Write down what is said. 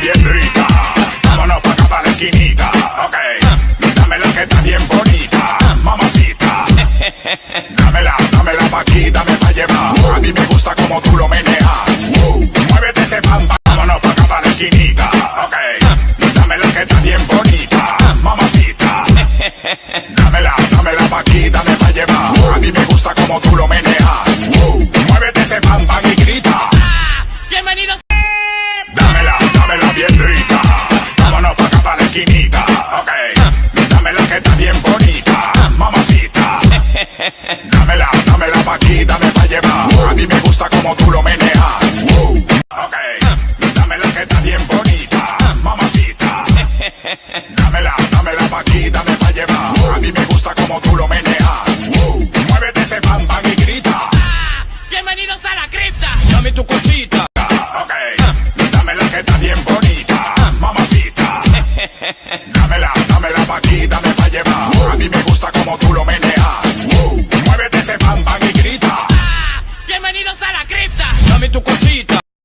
bien rica. Vámonos pa' acá pa' la esquinita. Ok, dámela que está bien bonita, mamacita. Dámela pa' aquí, dame pa' llevar. A mí me gusta como tú lo meneas. Muévete ese bamba. Vámonos pa' acá pa' la esquinita. Ok, dámela que está bien bonita, mamacita. Dámela pa' aquí, dame pa' llevar. A mí me gusta como tú lo meneas. Muévete ese bamba y grita. Bienvenidos. Dámela bien rica. Vámonos pa' acá pa' la esquinita. Ok, dámela que está bien bonita, mamacita. Dámela pa' aquí, dame pa' llevar. A mí me gusta como tú lo meneas. Ok, dámela que está bien bonita, mamacita. Dámela pa' aquí, dame pa' llevar. A mí me gusta como tú lo meneas. Muévete ese bam bam y grita. Bienvenidos a la cripta. Dame tu cosita. Ok, dámela que está bien bonita, mamacita. Dámela pa' aquí, dame pa' llevar. A mí me gusta como tú lo meneas. Muévete ese bam bam y grita. Bienvenidos a la cripta. Dame tu cosita.